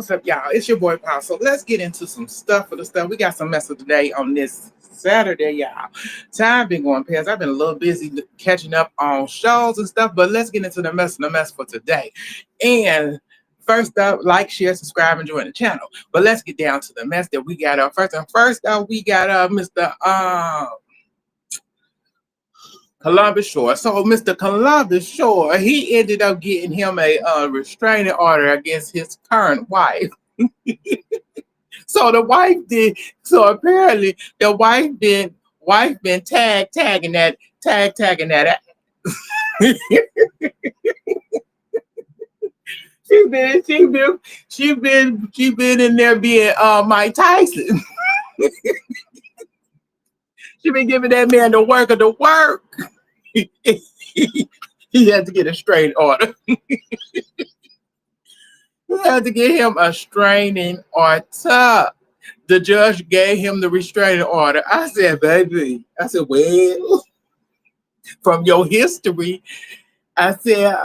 what's up, y'all? It's your boy Paul. So let's get into some stuff for the stuff. We got some mess of today on this Saturday, y'all. Time been going past. I've been a little busy catching up on shows and stuff, but let's get into the mess for today. And first up, like, share, subscribe, and join the channel. But let's get down to the mess that we got up first. And first up, we got Mr. Columbus Short. So Mr. Columbus Short, he ended up getting him a restraining order against his current wife. So the wife did. So apparently the wife been tagging that. she been in there being Mike Tyson. She been giving that man the work of the work. He had to get a straight order. He had to get him a restraining order. The judge gave him the restraining order. I said, baby, well, from your history, I said,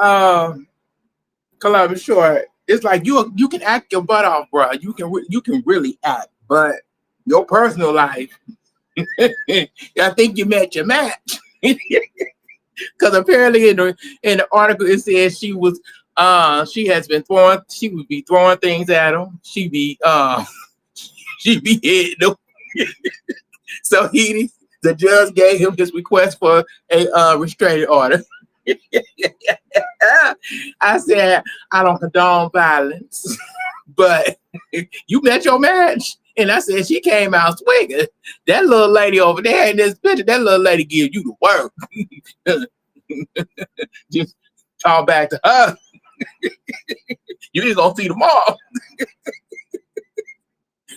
Columbus Short, it's like you can act your butt off, bro. You can really act, but your personal life, I think you met your match. Because apparently in the article it says she would be throwing things at him. She'd be hitting him. So the judge gave him this request for a restraining order. I said, I don't condone violence, but you met your match. And I said, she came out swinging. That little lady over there in this picture, that little lady gives you the work. Just talk back to her. You ain't gonna see tomorrow.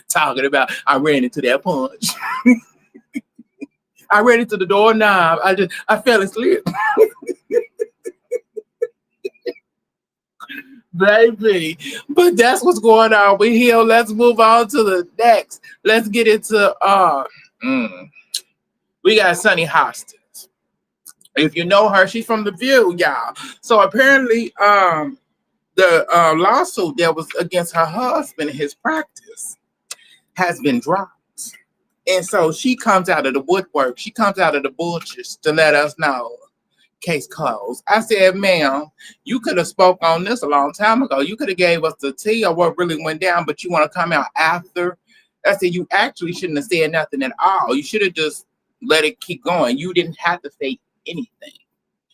Talking about, I ran into that punch. I ran into the doorknob. I fell asleep. Baby, but that's what's going on. We here. Let's move on to the next. Let's get into we got Sunny Hostin. If you know her, she's from The View, y'all. So apparently, the lawsuit that was against her husband and his practice has been dropped. And so she comes out of the woodwork. She comes out of the bushes to let us know. Case closed. I said, ma'am, you could have spoke on this a long time ago. You could have gave us the tea of what really went down, but you want to come out after. I said, you actually shouldn't have said nothing at all. You should have just let it keep going. You didn't have to say anything.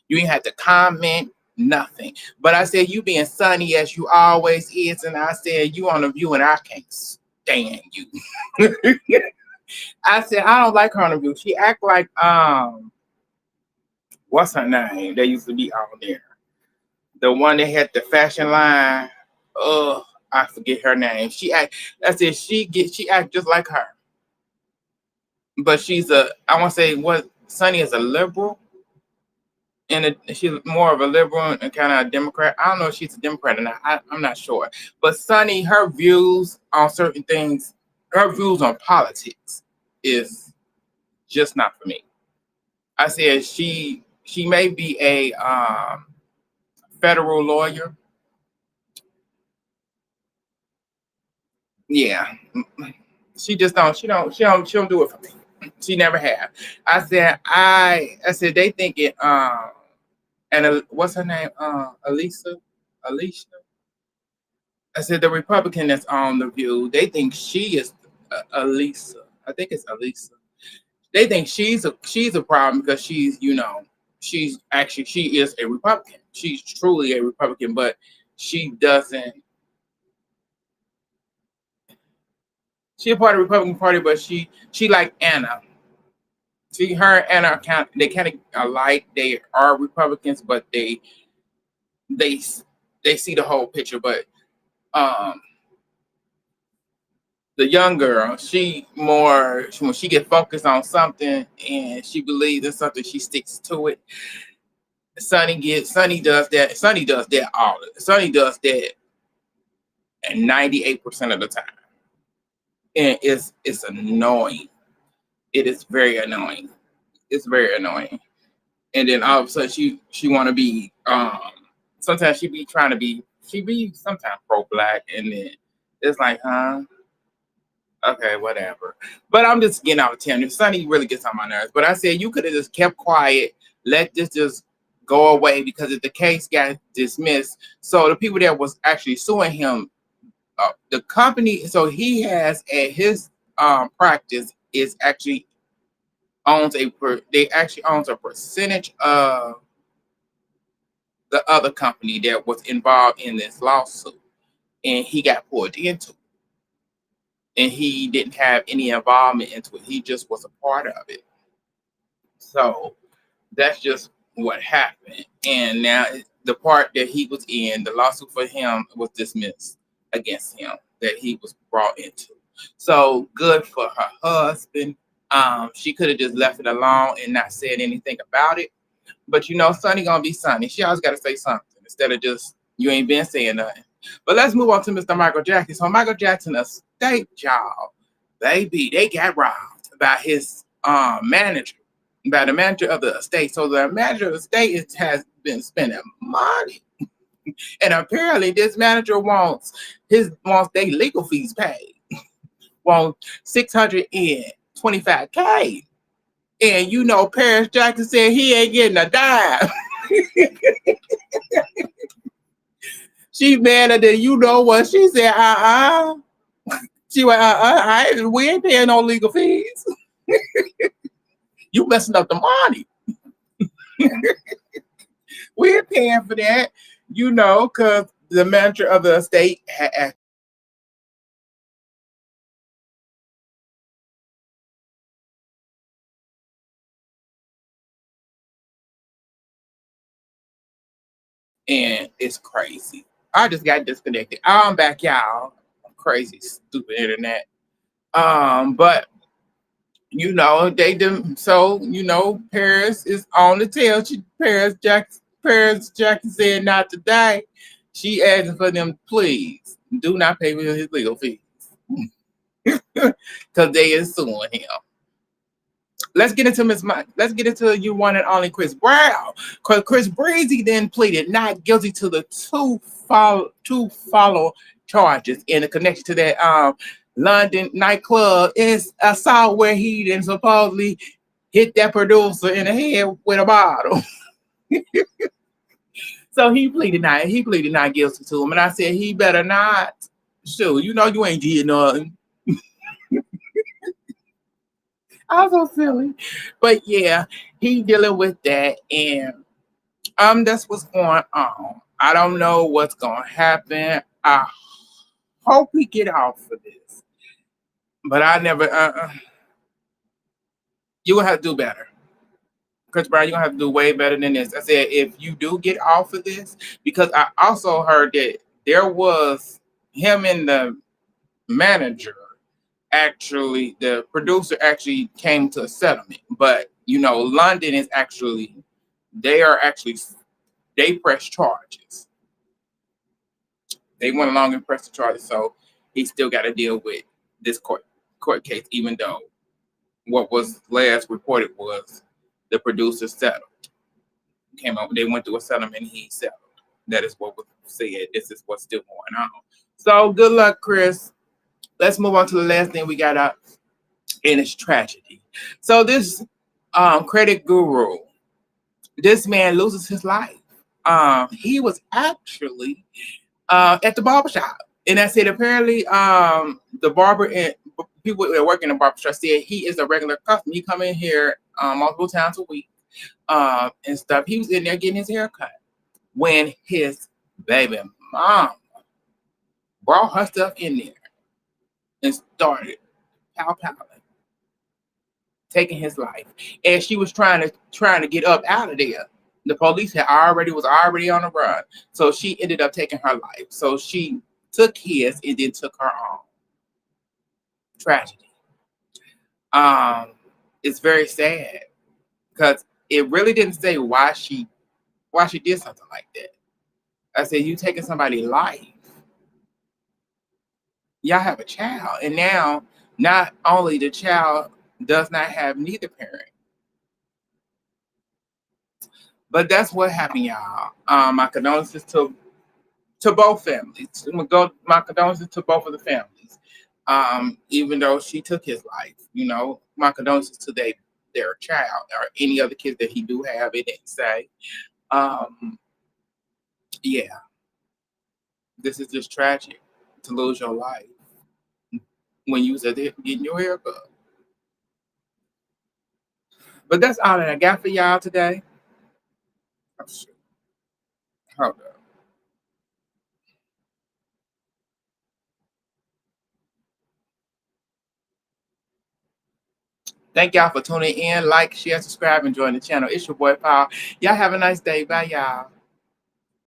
You didn't have to comment, nothing. But I said, you being sunny as you always is, and I said, you on The View, and I can't stand you. I said, I don't like her on The View. She act like what's her name? They used to be on there. The one that had the fashion line. Oh, I forget her name. She act just like her. But I want to say what Sunny is a liberal. And she's more of a liberal and kind of a Democrat. I don't know if she's a Democrat or not. I'm not sure. But Sunny, her views on certain things, her views on politics is just not for me. I said she may be a federal lawyer. Yeah, she don't do it for me. She never have. I said they think it and what's her name? Alicia. I said the Republican that's on The View, they think she is Alicia. I think it's Alicia. They think she's a problem because she is a Republican. She's truly a Republican, but she doesn't. She's a part of the Republican Party, but she like Anna. Her and Anna they kind of alike. They are Republicans, but they see the whole picture. But the young girl, when she get focused on something and she believes in something, she sticks to it. Sunny does that. Sunny does that 98% of the time. And it's annoying. It is very annoying. It's very annoying. And then all of a sudden she want to be sometimes she be sometimes pro-black, and then It's like, huh? Okay, whatever. But I'm just getting out of town. Sonny really gets on my nerves. But I said you could have just kept quiet, let this just go away because if the case got dismissed, so the people that was actually suing him, the company, so he has at his practice is actually they actually owns a percentage of the other company that was involved in this lawsuit, and he got pulled into it, and he didn't have any involvement into it. He just was a part of it. So that's just what happened. And now the part that he was in, the lawsuit for him was dismissed against him that he was brought into. So good for her husband. She could have just left it alone and not said anything about it. But you know, Sonny gonna be Sonny. She always gotta say something instead of just you ain't been saying nothing. But let's move on to Mr. Michael Jackson. So Michael Jackson estate job, baby, they got robbed by his manager, by the manager of the estate. So the manager of the estate has been spending money. And apparently this manager wants their legal fees paid. Wants 625K. And you know, Paris Jackson said he ain't getting a dime. She madder than you know what. She said, She went, we ain't paying no legal fees. You messing up the money. We ain't paying for that, you know, because the manager of the estate had. And it's crazy. I just got disconnected. I'm back, y'all. Crazy, stupid internet. But you know, they do so, you know, Paris is on the tail. Paris Jackson said not today. She asking for them, please do not pay me his legal fees. Because they is suing him. Let's get into let's get into you one and only Chris Brown. Because Chris Breezy then pleaded not guilty to the two follow charges in a connection to that London nightclub is assault where he then supposedly hit that producer in the head with a bottle. So he pleaded not guilty to him. And I said he better not. Sure, you know you ain't did nothing. I was so silly. But yeah, he dealing with that, and that's what's going on. I don't know what's gonna happen. I hope we get off of this. But I never you gonna have to do better. Chris Brown, you're gonna have to do way better than this. I said if you do get off of this, because I also heard that there was him and the manager actually, the producer actually came to a settlement. But you know, London is actually they are actually they press charges. They went along and pressed the charges, so he still got to deal with this court case, even though what was last reported was the producer settled. Came up, they went through a settlement, and he settled. That is what was said. This is what's still going on. So good luck, Chris. Let's move on to the last thing we got up, and it's tragedy. So this credit guru, this man loses his life. He was actually at the barbershop. And I said apparently the barber and people that work in the barbershop said he is a regular customer. He come in here multiple times a week and stuff. He was in there getting his hair cut when his baby mom brought her stuff in there and started pow-powing, taking his life. And she was trying to get up out of there. The police was already on the run. So she ended up taking her life. So she took his and then took her own. Tragedy. It's very sad because it really didn't say why she did something like that. I said, you taking somebody's life. Y'all have a child. And now not only the child does not have neither parent. But that's what happened, y'all. My condolences to both families. My condolences to both of the families. Even though she took his life, my condolences to their child or any other kids that he do have. It didn't say. Um, yeah, this is just tragic to lose your life when you was at there getting your hair cut. But that's all that I got for y'all today. Oh, shit. Hold up. Thank y'all for tuning in. Like, share, subscribe, and join the channel. It's your boy Paul. Y'all have a nice day. Bye, y'all.